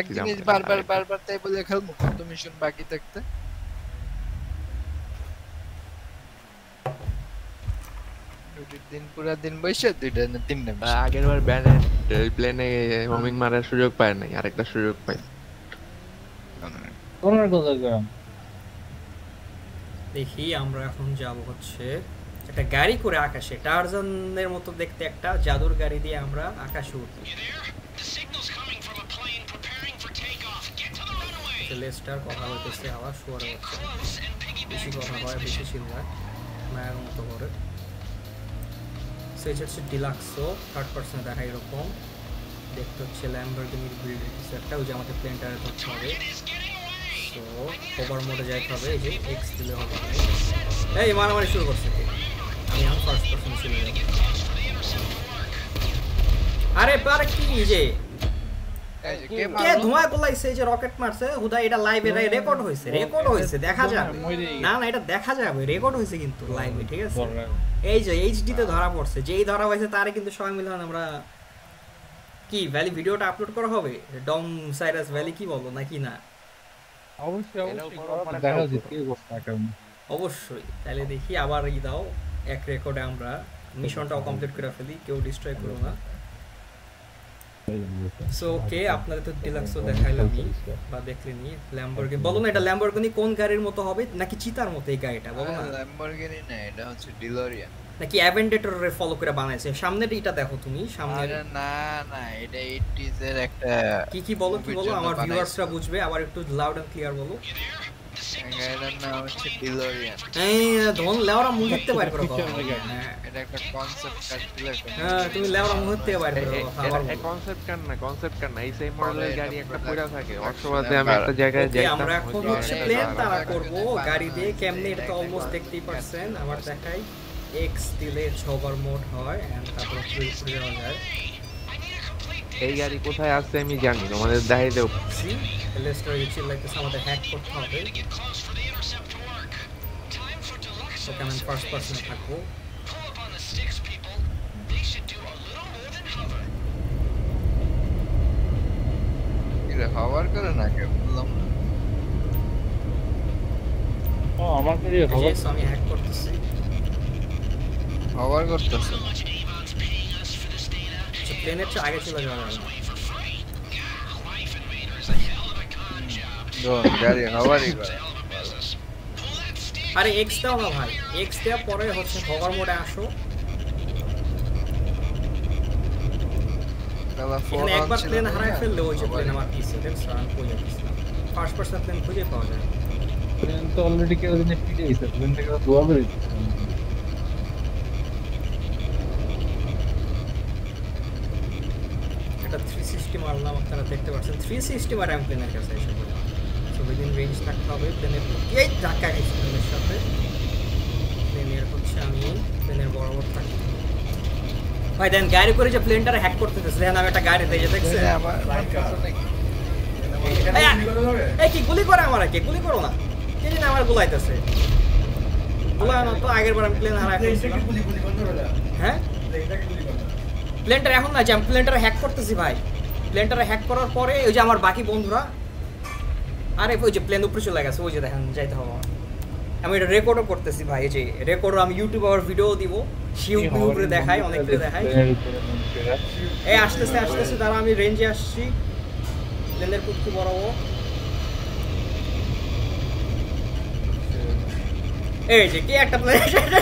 এক জিনিস বারবার বারবার তাই বলে খেলবো কত মিশন বাকি থাকতে দিন পুরা দিন বসে দুইটা না তিনটা মিশন আগের বার ব্যানের প্লেনে হোমিং মারার সুযোগ পায় নাই আরেকটা সুযোগ পাই দেখি আমরা এখন যাব হচ্ছে একটা গাড়ি করে আকাশে টারজানের মতো দেখতে একটা জাদুর গাড়ি দিয়ে আমরা আকাশে উঠব লেস্টার কথা বলতেছে আওয়াজ শুয়ারে হচ্ছে বেশি কথা হয় বেশি চিল্লায় মায়ের মতো করে সেটা হচ্ছে ডিলাক্সো থার্ড পার্সনে দেখা এরকম দেখতে হচ্ছে ল্যাম্বরগিনির বিল্ড একটা ওই যে আমাদের প্লেনটারে ধরতে হবে তো ওভার মোডে যাইতে হবে এই যে এক্স দিলে হবে এই মারামারি শুরু করছে আমি এখন ফার্স্ট পার্সন চলে যাব আরে পার কি যে কে ধোঁয়া বলাইছে যে রকেট মারছে হুদা এটা লাইভে রেকর্ড হইছে দেখা যাবে না না এটা দেখা যাবে রেকর্ড হইছে কিন্তু লাইভে ঠিক আছে এই যে এইচডি তে ধরা পড়ছে যেই ধরা হইছে তারে কিন্তু সবাই মিলে আমরা কি ভ্যালি ভিডিওটা আপলোড করা হবে ডং সাইরাস ভ্যালি কি বলো নাকি না অবশ্যই তাহলে দেখি আবার ই দাও এক রেকর্ডে আমরা মিশনটাও কমপ্লিট করে ফেলি কেউ ডিস্ট্রয় করো না সো ওকে আপনাদের তো ডিলাক্সও দেখাইলাম বা দেখলেনি ল্যাম্বরগিনি বলো না এটা ল্যাম্বরগিনি কোন গাড়ির মতো হবে নাকি চিতার মতো এই গাড়িটা বলো না ল্যাম্বরগিনি না এটা হচ্ছে ডিলোরিয়ান নাকি অ্যাভেন্ডেটরের ফলো করে বানাইছে সামনের এটা দেখো তুমি সামনে না না এটা 80s এর একটা কি বলো আমার ভিউয়ার্সরা বুঝবে আবার একটু লাউড এন্ড ক্লিয়ার বলো গাড়িটার নাম হচ্ছে ডিলোরিয়ান এই ধন লেওরা মুহূর্তে বাইর করো এটা একটা কনসেপ্ট কার ছিল তুমি লেওরা মুহূর্তে বাইর করো আবার কনসেপ্ট কার না এই সেম মডেলের গাড়ি একটা পুরা থাকে অক্টোবরে আমি একটা জায়গায় যাই আমরা এখন হচ্ছে প্লেন তারা করব গাড়ি দিয়ে কেমনে এটা তো অলমোস্ট দেখতেই পারছেন আবার দেখাই এক্স দিলে হোভার মোড হয় এন্ড তারপর ফ্রি যাওয়া যায় এই গাড়ি কোথায় আছে আমি জানি তোমাদের দেখাই দেব লেস্টার চিল লাইকস আমাদের হ্যাক করতে হবে তো কেমন ফার্স্ট পারসন থাকবো এটা হওয়ার করে না কে বললাম না আমাকে দিয়ে হবে আমি হ্যাক করতেছি হওয়ার করতেছে প্লেনের চেয়ে আগে চলে যাওয়া যাবে গাড়ি হওয়ারই করে আরে এক্স দাও না ভাই এক্স দেওয়ার পরে হচ্ছে হভার মোডে আসো এখানে একবার প্লেন হারাই ফেললে ওই যে প্লেন আমার পিছে দেখছো আমি কই যাচ্ছি ফার্স্ট পারসন প্লেন খুঁজে পাওয়া যায় প্লেন তো অলরেডি কেউ দিনে ফিরে গেছে প্লেন থেকে তো ধোয়া বের হইছে এটা 360 মারলাম আপনারা দেখতে পাচ্ছেন 360 মারে আমি প্লেনের কাছে এসে পড়লাম সো উইদিন রেঞ্জ থাকতে হবে প্লেনের এই ধাক্কা গেছে প্লেনের সাথে প্লেনের হচ্ছে আমি প্লেনের বরাবর থাকি ভাই দেন গাড়ি করে যে প্লেনটারে হ্যাক করতে দিয়েছে দেখেন আমি একটা গাড়ি দিয়ে দেখছেন এই কি গুলি করে আমার কে গুলি করো না কে জানে আমার গুলাইতেছে গুলা না তো আগের বার আমি প্লেন হারাই ফেলছিলাম হ্যাঁ প্লেনটার এখন না যে আমি প্লেনটারে হ্যাক করতেছি ভাই প্লেনটারে হ্যাক করার পরে ওই যে আমার বাকি বন্ধুরা আরে ওই যে প্লেন উপরে চলে গেছে ওই যে দেখেন যাইতে হবে আমি এটা রেকর্ডও করতেছি ভাই এই যে রেকর্ডও আমি ইউটিউবে আবার ভিডিও দিব ইউটিউবে দেখাই অনেকগুলো দেখাই এই আসতেছে দাঁড়া আমি রেঞ্জে আসছি প্লেনের কুটকি বরাবর এই যে কি একটা প্লেন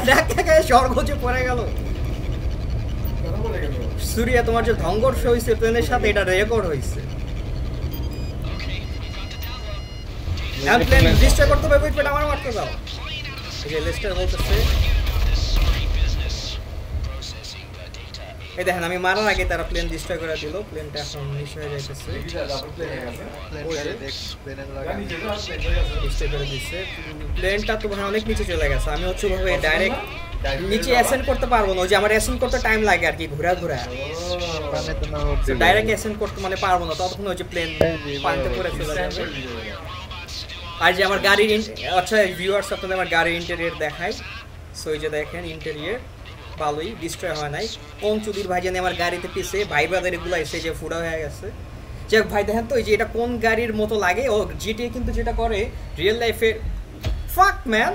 ধাক্কা স্বর্গজে পড়ে গেল সুরিয়া তোমার যে সংঘর্ষ হয়েছে প্লেনের সাথে এটা রেকর্ড হয়েছে আমি প্লেন ডিস্ট্রয় করতে হবে ওয়েট আমার মারতে দাও এই যে লেস্টার বলতেছে এই দেখেন আমি মারার আগে তারা প্লেন ডিস্ট্রয় করে দিল প্লেনটা এখন মিস হয়ে যাইতেছে ডিস্ট্রয় করে দিচ্ছে প্লেনটা তো ভাই অনেক নিচে চলে গেছে আমি হচ্ছে ভাবে ডাইরেক্ট নিচে অ্যাসেন্ড করতে পারবো না ওই যে আমার অ্যাসেন্ড করতে টাইম লাগে আর কি ঘোরা ডাইরেক্ট অ্যাসেন্ড করতে মানে পারবো না ততক্ষণ ওই যে প্লেন পানিতে পড়ে চলে যাবে আর যে আমার গাড়ির আচ্ছা ভিউয়ার্স আপনাদের আমার গাড়ির ইন্টেরিয়র দেখাই সো এই যে দেখেন ইন্টেরিয়র ভালোই ডিস্ট্রয় হয় নাই কোন চুদির ভাই জানি আমার গাড়িতে পিছে ভাই ব্রাদার এগুলো এসে যে ফুড়া হয়ে গেছে যাক ভাই দেখেন তো এই যে এটা কোন গাড়ির মতো লাগে ও জিটিএ কিন্তু যেটা করে রিয়েল লাইফে ফাক ম্যান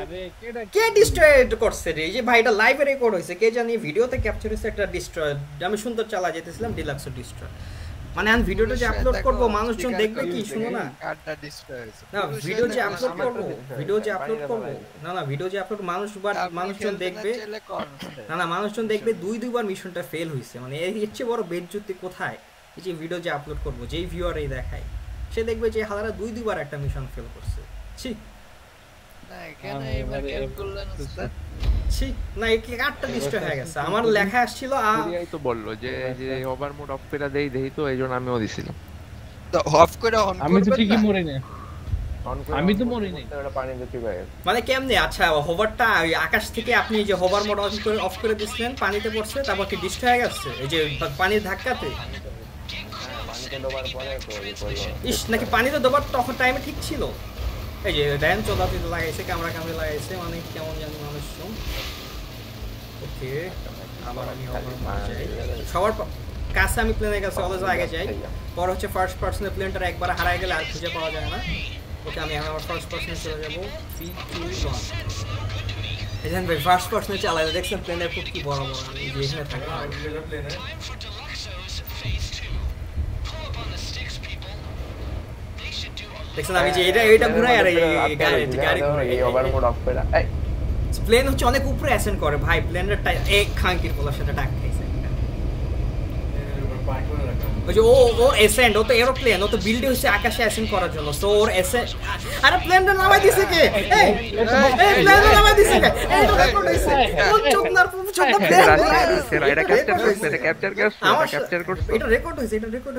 কে ডিস্ট্রয় করছে রে এই যে ভাই এটা লাইভে রেকর্ড হয়েছে কে জানি ভিডিওতে ক্যাপচার হয়েছে একটা ডিস্ট্রয় আমি সুন্দর চালা যেতেছিলাম ডিলাক্স ডিস্ট্রয় মানে আমি ভিডিওটা যে আপলোড করব মানুষজন দেখবে কি শুনো না কারটা ডিস্ট্রয় হয়েছে না ভিডিও যে আপলোড করব না ভিডিও যে আপলোড মানুষজন দেখবে না মানুষজন দেখবে দুইবার মিশনটা ফেল হইছে মানে এর চেয়ে বড় বেজ্জতি কোথায় এই যে ভিডিও যে আপলোড করব যেই ভিউয়ারই দেখায় সে দেখবে যে হালারা দুইবার একটা মিশন ফেল করছে ছি না এখানে এবার কেন করলেন স্যার ছি না এই কার্ডটা ডিস্ট্রয় হয়ে গেছে আমার লেখা আসছিল এই তো বললো যে ওভার মোড অফ করে দেই তো এইজন্য আমিও দিছিলাম তো অফ করে অন করবেন আমি তো ঠিকই মরে না আমি তো মরি নাই ওটা পানি দিতে পারে মানে কেমনে আচ্ছা হোভারটা আকাশ থেকে আপনি যে হোভার মোড অফ করে দিছিলেন পানিতে পড়ছে তারপর কি ডিস্ট্রয় হয়ে গেছে এই যে পানির ধাক্কাতে পানিতে ডোবার পরে তো এই করলো ইস নাকি পানিতে ডোবার তখন টাইমে ঠিক ছিল এই যে ড্যান চলাতে লাগাইছে ক্যামেরা লাগাইছে মানে কেমন জানি মানুষ ওকে আবার আমি সবার কাছে আমি প্লেনের কাছে অলওয়েজ আগে যাই পর হচ্ছে ফার্স্ট পার্সনে প্লেনটা একবার হারায় গেলে আর খুঁজে পাওয়া যায় না ওকে আমি আমার ফার্স্ট পার্সনে চলে যাবো 3 2 1 এখানে ভাই ফার্স্ট পার্সনে চালাই দেখছেন প্লেনের খুব কি বড় বড় আমি যে এখানে থাকি দেখছেন আমি যে এটা ঘুরাই আর এই গাড়ি ঘুরাই ওভার মোড অফ করে প্লেন হচ্ছে অনেক উপরে অ্যাসেন্ড করে ভাই প্লেনের এক খাঙ্কির বলার সাথে ডাক খাইছে ওই যে ও অ্যাসেন্ড ও তো এরোপ্লেন ও তো বিল্ড হইছে আকাশে অ্যাসেন্ড করার জন্য সো ওর অ্যাসেন্ড আরে প্লেনটা নামাই দিছে কে এই প্লেনটা নামাই দিছে কে এটা রেকর্ড হইছে কোন চোদনার প্লেন এটা ক্যাপচার করছে এটা রেকর্ড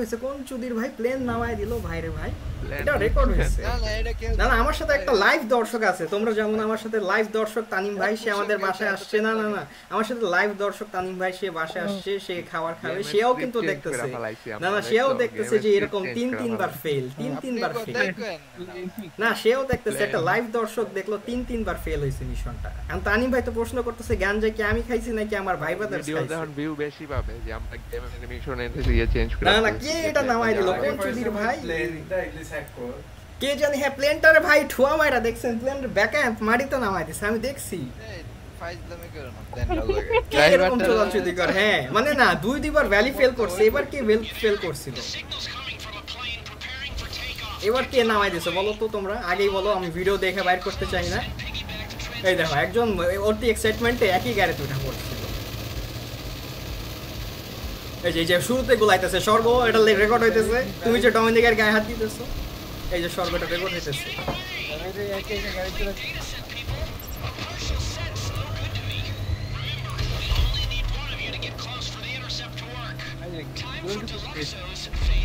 হইছে কোন চুদির ভাই প্লেন নামাই দিল ভাই রে ভাই এটা রেকর্ড হইছে না আমার সাথে একটা লাইভ দর্শক আছে তোমরা যেমন আমার সাথে লাইভ দর্শক তানিম ভাই সে আমাদের বাসায় আসছে না আমার সাথে লাইভ দর্শক তানিম ভাই সে বাসায় আসছে সে খাবার খাবে সেও কিন্তু দেখতেছে না সেও দেখতেছে যে এরকম তিন বার ফেল না সেও দেখতেছে একটা লাইভ দর্শক দেখলো তিন বার ফেল হইছে মিশনটা এখন তানিম ভাই তো প্রশ্ন করতেছে গাঞ্জা কি আমি খাইছি নাকি আমার ভাই ব্রাদার্স খাইছে এখন ভিউ বেশি পাবে যে আমরা গেমের মিশন এন্ট্রি দিয়ে চেঞ্জ করে না কি এটা নামাই দিল কোন চুদির ভাই কে জানি হ্যাঁ প্লেনটারে ভাই ঠুয়া মাইরা দেখছেন প্লেনের ব্যাকআপ মারিতে নামাই দিছে আমি দেখছি এরকম চলাচলি করে হ্যাঁ মানে না দুইবার ভ্যালি ফেল করছে এবার কে ফেল করছিল এবার কে নামাই দিছে বলো তো তোমরা আগেই বলো আমি ভিডিও দেখে বাইর করতে চাই না এই দেখো একজন অতি এক্সাইটমেন্টে একই গাড়িতে উঠা পড়ছিল এই যে শুরুতে গোলাইতেছে স্বর্গ এটা রেকর্ড হইতেছে তুমি যে ডমিনিকের গায়ে হাত দিতেছো এই যে স্বর্গটা রেকর্ড হইতেছে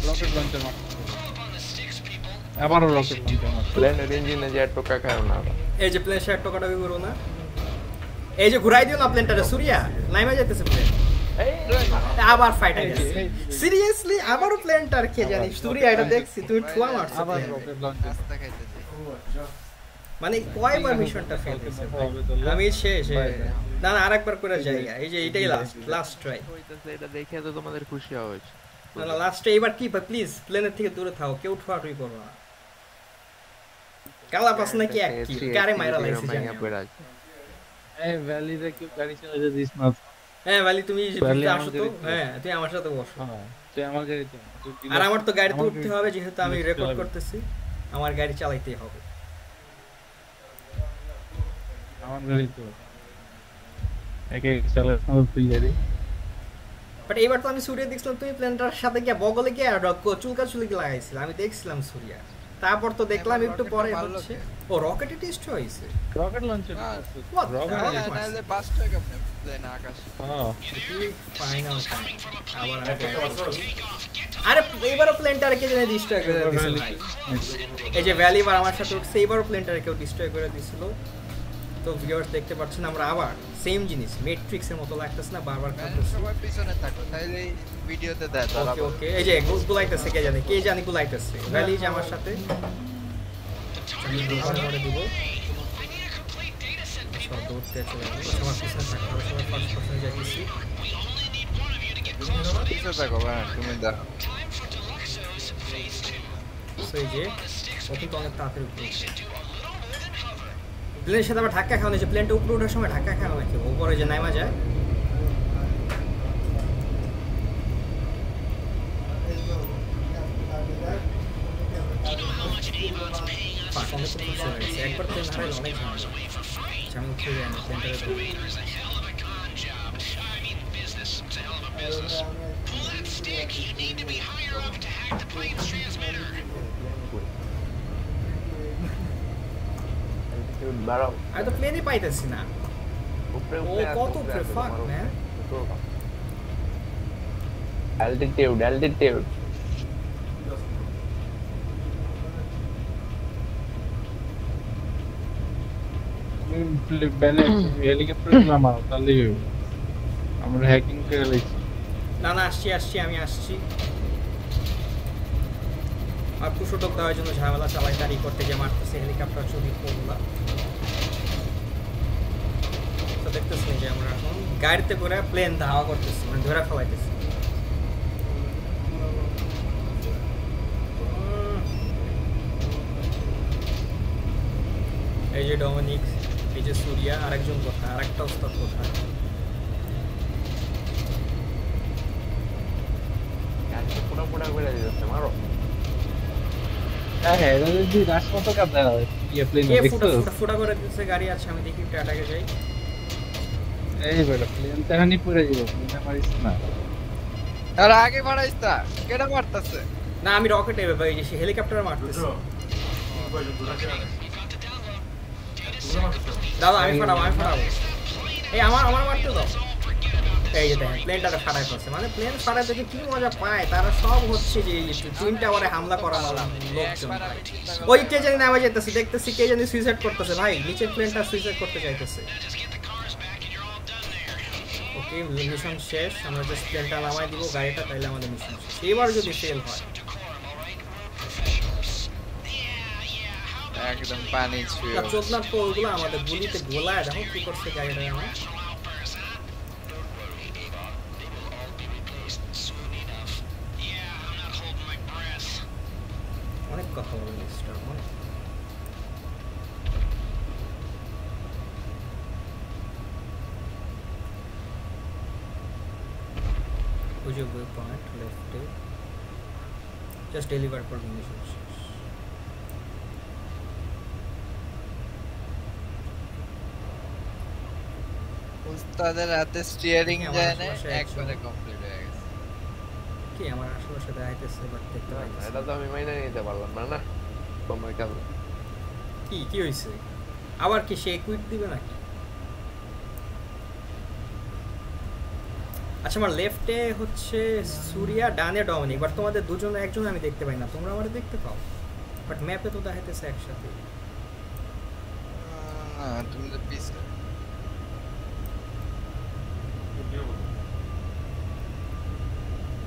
রকেট লঞ্চার আবারও রকেট লঞ্চার প্লেনের ইঞ্জিনে যে টোকা খায় না এই যে প্লেন শেয়ার টোকাটা করো না এই যে ঘুরাই দিও না প্লেনটারে সুরিয়া নাইমা যাইতেছে প্লেন আবার ফাইট হয়ে গেছে সিরিয়াসলি আবারও প্লেনটার কে জানি সুরিয়া এটা দেখছি তুমি ঠুয়া মারছো আবার রকেট লঞ্চার মানে কয়বার মিশনটা ফেল হইছে আমি শেষ না আরেকবার করে জায়গা এই যে এটাই লাস্ট ট্রাই হইতাছে এটা দেখে তো তোমাদের খুশি হওয়া উচিত না লাস্টে এবার কি প্লিজ প্লেনের থেকে দূরে থাও কেউ ঠুয়াঠুই করো না কালা পাস নাকি এক কি কারে মাইরা লাইছে জানি এই ভ্যালিতে কি গাড়ি চালাতে দিস না হ্যাঁ ভ্যালি তুমি আসো তো হ্যাঁ তুমি আমার সাথে বসো তুই আমার গাড়িতে আর আমার তো গাড়িতে উঠতে হবে যেহেতু আমি রেকর্ড করতেছি আমার গাড়ি চালাইতেই হবে আমার গাড়ি তো একে চালাতে তুই গাড়ি বাট এবার তো আমি সূর্য দেখছিলাম তুমি প্লেনটার সাথে গিয়ে বগলে গিয়ে চুলকি লাগাইছিল আমি দেখছিলাম সূর্য তারপর তো দেখলাম একটু পরে হচ্ছে ও রকেটে টেস্ট হইছে রকেট লঞ্চার রকেট নালে বাস্ট হয়ে গেছে প্লেন আকাশ হ্যাঁ ফাইনাল আরে এবারও প্লেনটারে কে জানে ডিস্ট্রয় করে দিছিল এই যে ভ্যালি বার আমার সাথে উঠছে এবারও প্লেনটারে কেউ ডিস্ট্রয় করে দিছিল তো ভিউয়ার্স দেখতে পাচ্ছেন আমরা আবার সেম জিনিস ম্যাট্রিক্স এর মতো লাগতেছে না বারবার করতেছে সবাই পিছনে থাকো তাইলে ভিডিওতে দেয় তারা ওকে এই যে গুলাইতেছে কে জানে গুলাইতেছে ভ্যালি যে আমার সাথে আমি দুবার করে দিব সব দৌড়তে চলে যাবে সবার পিছনে থাকতে হবে সবার ফার্স্ট পারসন যাইতেছি পিছনে থাকো ভাই তুমি দাও সো এই যে ওকে তো অনেক তাড়াতাড়ি উপরে প্লেনের সাথে আবার ধাক্কা খাওয়ানো যে প্লেনটা উপরে ওঠার সময় ধাক্কা খাওয়ানো নাকি উপরে যে নামা যায় একবার প্লেন হারাইলে অনেক ঝামেলা যেমন খেয়ে আনি প্লেনটাকে আমি তো প্লেনই পাইতেছি না ও কত উপরে ফাক ম্যান altitude হেলিকপ্টার নামাও তাহলেই হবে আমরা হ্যাকিং করে লাইছি না না আসছি আমি আসছি আর পুষোটক দেওয়ার জন্য ঝামেলা চালাই তারি করতে গিয়ে মারতেছে হেলিকপ্টার ছবি পড়লা তো দেখতেছি যে আমরা এখন গাড়িতে করে প্লেন ধাওয়া করতেছি মানে ধরে ফেলাইতেছি এই যে ডমিনিক এই যে সুরিয়া আরেকজন কোথায় আরেকটা ওস্তাদ কোথায় পুরা করে দিতেছে মারো হ্যাঁ এটা যদি রাজপথ কাটে না ইয়ে প্লেন দেখছো ফুটা করে দিতেছে গাড়ি আছে আমি দেখি একটু আটাকে যাই এই বেটা প্লেন তেহানি পড়ে যাবে প্লেনে মারিস না আর আগে বাড়াইছ তা কেডা মারতাছে না আমি রকেটে ভাই এই যে হেলিকপ্টারে মারতেছি দাদা আমি ফাটাবো এই আমার মারতে দাও এই যে দেখেন প্লেনটাকে ফাটাই পড়ছে মানে প্লেন ফাটাই থেকে কি মজা পায় তারা সব হচ্ছে যে টুইন টাওয়ারে হামলা করা লোকজন ওই কে জানি নামে যেতেছে দেখতেছি কে জানি সুইসাইড করতেছে ভাই নিচের প্লেনটা সুইসাইড করতে চাইতেছে ওকে মিশন শেষ আমরা জাস্ট প্লেনটা নামাই দিব গাড়িটা তাইলে আমাদের মিশন শেষ এবার যদি ফেল হয় একদম পানি ছুঁয়ে চোদনার তো ওগুলো আমাদের গুলিতে গোলায় দেখো কি করছে গাড়িটা আমার অনেক কথা বলে মিস্টার অনেক ওই পয়েন্ট লেফটে জাস্ট ডেলিভার করবেন মিশন উস্তাদের হাতে স্টিয়ারিং যায় না একবারে কমপ্লিট হয়ে গেছে কি আমার আশেপাশে দেখাইতেছে বাট দেখতে পাইতেছি এটা তো আমি মাইনে নিতে পারলাম না না সময় কাল কি হইছে আবার কি সে কুইট দিবে নাকি আচ্ছা আমার লেফটে হচ্ছে সুরিয়া ডানে ডমিনিক বাট তোমাদের দুজনে একজন আমি দেখতে পাই না তোমরা আমারে দেখতে পাও বাট ম্যাপে তো দেখাইতেছে একসাথে না তুমি তো পিছে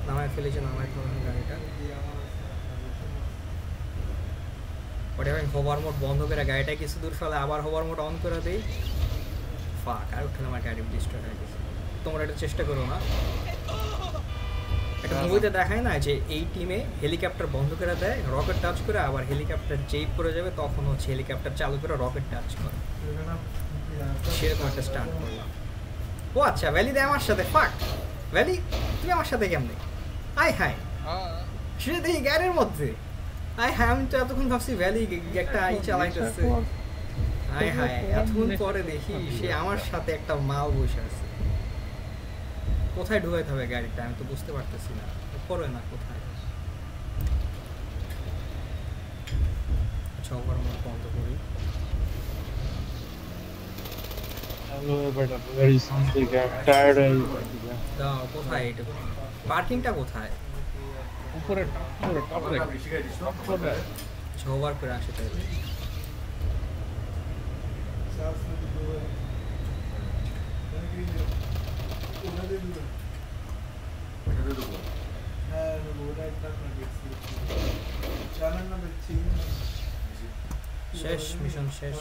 নামায় ফেলেছে নামায় ফেলানো গাড়িটা ওটা আমি হোভার মোড বন্ধ করে গাড়িটা কিছু দূর ফেলে আবার হোভার মোড অন করে দিই ফাক আর উঠে আমার গাড়ি ডিস্ট্রয় হয়ে গেছে তোমরা এটা চেষ্টা করো না একটা মুভিতে দেখায় না যে এই টিমে হেলিকপ্টার বন্ধ করে দেয় রকেট টাচ করে আবার হেলিকপ্টার যেই পড়ে যাবে তখন হচ্ছে হেলিকপ্টার চালু করে রকেট টাচ করে সেরকম একটা স্টার্ট করলাম ও আচ্ছা ভ্যালি দেয় আমার সাথে ফাক ভ্যালি তুমি আমার সাথে কেমনে আয় হায় সেটা দেখি গাড়ির মধ্যে আয় হায় আমি তো এতক্ষণ ভাবছি ভ্যালি একটা আই চালাইতেছে আয় হায় এতক্ষণ পরে দেখি সে আমার সাথে একটা মাল বসে আছে কোথায় ঢুকাইতে হবে গাড়িটা আমি তো বুঝতে পারতেছি না উপরে না কোথায় আচ্ছা ওভার মোড বন্ধ করি হ্যালো বেটা ভেরি সামথিং টায়ার্ড দাও কোথায় এটা পার্কিংটা কোথায় উপরে টপরে আচ্ছা ওভার করে আসে তাহলে শেষ মিশন শেষ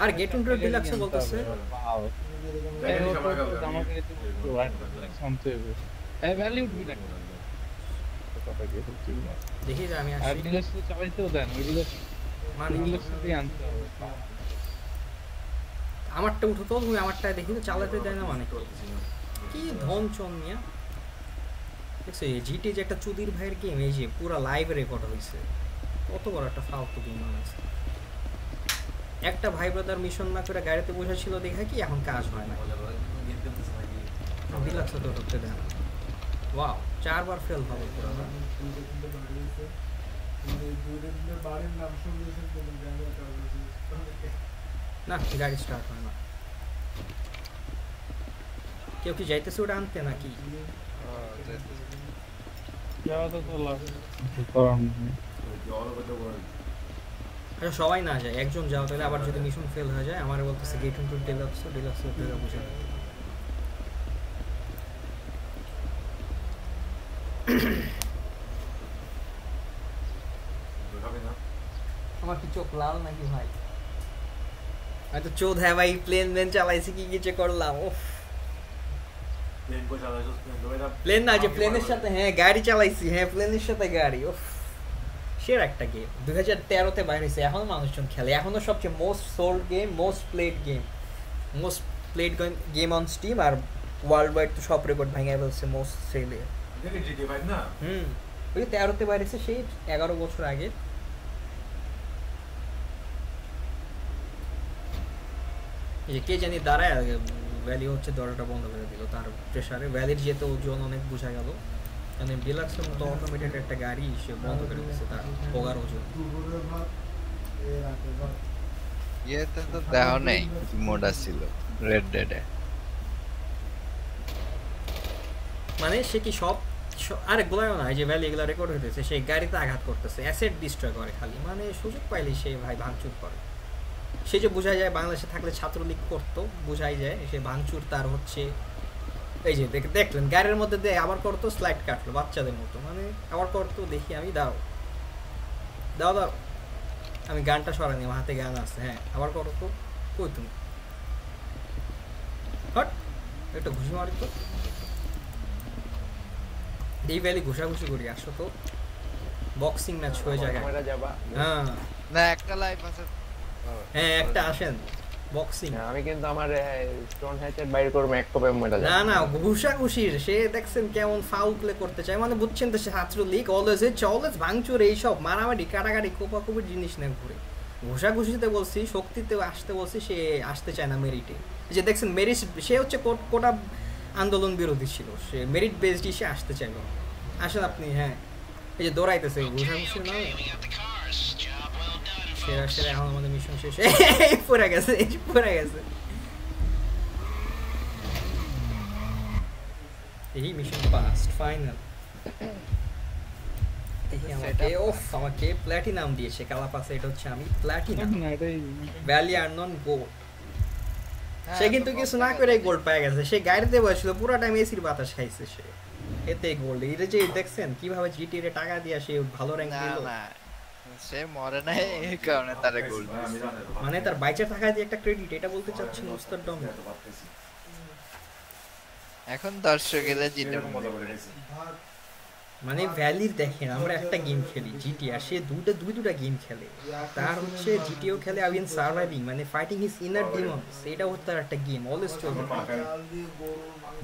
আর গেট ইনটু ডিলাক্স বলতেছে আমাকে শান্ত হবে এই ভ্যালি উঠবি না কথা কি হচ্ছে দেখি যে আমি আর আসি ডিলাক্স তো চালাইতেও দেন ওই ডিলাক্স মানে ডিলাক্সই আনতে হবে আমারটা উঠো তো তুমি আমারটা দেখি তো চালাতে দেয় না মানে কি ধন চন মিয়া দেখছো এই জিটি যে একটা চুদির ভাইয়ের গেম এই যে পুরা লাইভ রেকর্ড হয়েছে কত বড় একটা ফালতু গেম আছে একটা ভাই ব্রাদার মিশন না করে গাড়িতে বসেছিল দেখা কি এখন কাজ হয় না ডিলাক্স তো ঢুকতে দেয় না ওয়াও 4 বার ফেল হবে পুরো না গাড়ি স্টার্ট হয় না কেউ কি যাইতেছে ওটা আনতে নাকি যাওয়া তো লাস্ট করার নেই আচ্ছা সবাই না যায় একজন যাও তাহলে আবার যদি মিশন ফেল হয়ে যায় আমারে বলতেছে গেট ইনটু ডিলাক্স উঠে বুঝে আমার কি চোখ লাল নাকি ভাই আমি তো চোদ হ্যাঁ ভাই প্লেন চালাইছি কি কিছু করলাম উফ প্লেন না যে প্লেনের সাথে হ্যাঁ গাড়ি চালাইছি হ্যাঁ প্লেনের সাথে গাড়ি উফ সেরা একটা গেম 2013 তে বাইরে হয়েছে এখনো মানুষজন খেলে এখনো সবচেয়ে most sold game most played game on Steam আর ওয়ার্ল্ড ওয়াইড তো সব রেকর্ড ভেঙে ফেলছে মোস্ট সেলে ওই 13 তে বাইরে হয়েছে সেই 11 বছর আগে এই কে জানি দাঁড়ায় ভ্যালি হচ্ছে দরজাটা বন্ধ করে দিল তার প্রেসারে ভ্যালির যেতে ওজন অনেক বোঝা গেল মানে ডিলাক্সের মতো অটোমেটেড একটা গাড়ি সে বন্ধ করে দিচ্ছে তার পোগার ওজন ইয়েতে তো দেখো নেই মোড ছিল রেড ডেডে মানে সে কি সব আরে গোলায় না যে ভ্যালি এগুলো রেকর্ড হইতেছে সেই গাড়িতে আঘাত করতেছে অ্যাসেট ডিস্ট্রয় করে খালি মানে সুযোগ পাইলে সে ভাই ভাঙচুর করে সে যে বোঝা যায় বাংলাদেশে থাকলে ছাত্রলীগ করতো বোঝাই যায় সে ভাঙচুর তার হচ্ছে এই যে দেখলেন গাড়ির মধ্যে দিয়ে আবার করতো স্লাইড কাটলো বাচ্চাদের মতো মানে আবার করতো দেখি আমি দাও আমি গানটা সরানি আমার হাতে গান আছে হ্যাঁ আবার করতো কই তুমি হট একটা ঘুষি মারি তো এই ভ্যালি ঘুষাঘুষি করি আসো তো বক্সিং ম্যাচ হয়ে যায় হ্যাঁ না একটা লাইফ আছে হ্যাঁ একটা আসেন বক্সিং আমি কিন্তু আমার স্টোন হ্যাচের বাইরে করব এক কপে মরে যায় না ঘুষাঘুষির সে দেখছেন কেমন ফাউল প্লে করতে চায় মানে বুঝছেন তো সে ছাত্রলীগ অলওয়েজ ভাঙচুর এইসব মারামারি কাটাকাটি কোপাকুপির জিনিস না ঘুরে ঘুষাঘুষিতে বলছি শক্তিতে আসতে বলছি সে আসতে চায় না মেরিটে যে দেখছেন মেরিট সে হচ্ছে কোটা আন্দোলন বিরোধী ছিল সে মেরিট বেসড সে আসতে চাইল আসেন আপনি হ্যাঁ এই যে দৌড়াইতেছে ঘুষাঘুষি না সেরা এখন আমাদের মিশন শেষ পড়ে গেছে এই মিশন পাস্ট ফাইনাল আমাকে প্ল্যাটিনাম দিয়েছে কালাপাসে এটা হচ্ছে আমি প্ল্যাটিনাম ভ্যালি আর্নন গোল্ড সে কিন্তু কিছু না করে গোল্ড পেয়ে গেছে সে গাড়িতে বসছিল পুরো টাইম এসির বাতাস খাইছে সে এতে গোল্ড এটা যে দেখছেন কিভাবে জিটি এর টাকা দিয়ে সে ভালো র‍্যাঙ্ক দিল না সে মরে নাই এই কারণে তার গোল্ড মানে তার বাইচে টাকা দিয়ে একটা ক্রেডিট এটা বলতে চাচ্ছেন মুস্তার ডম এখন দর্শক এলে জিতে মজা করে গেছে মানে ভ্যালির দেখেন আমরা একটা গেম খেলি জিটি আর সে দুইটা গেম খেলে তার হচ্ছে জিটিও খেলে আই মিন সার্ভাইভিং মানে ফাইটিং হিজ ইনার ডিমনস এটা হচ্ছে তার একটা গেম অলওয়েজ চলবে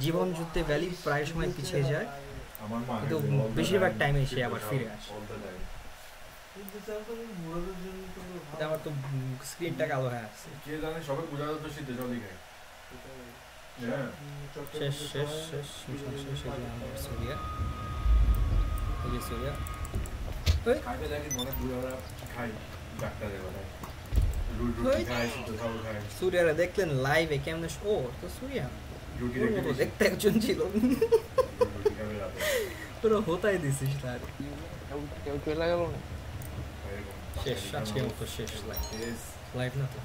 জীবন যুদ্ধে ভ্যালি প্রায় সময় পিছিয়ে যায় কিন্তু বেশিরভাগ টাইমে সে আবার ফিরে আসে এটা আমার তো স্ক্রিনটা কালো হয়ে আছে কে জানে সবাই পূজা তো শীতে জলদি খায় শেষ সুরিয়া খাইতে লাগে মনে বুড়ারা খাই ডাক্তারে বলে রুটি খায় শুধু খাও খায় সুরিয়ারা দেখলেন লাইভে কেমনে ও তো সুরিয়া দেখতে একজন ছিল পুরো হতাই দিছিস তার কেউ চলে গেল না শেষ আজকের মতো শেষ লাইভ না তো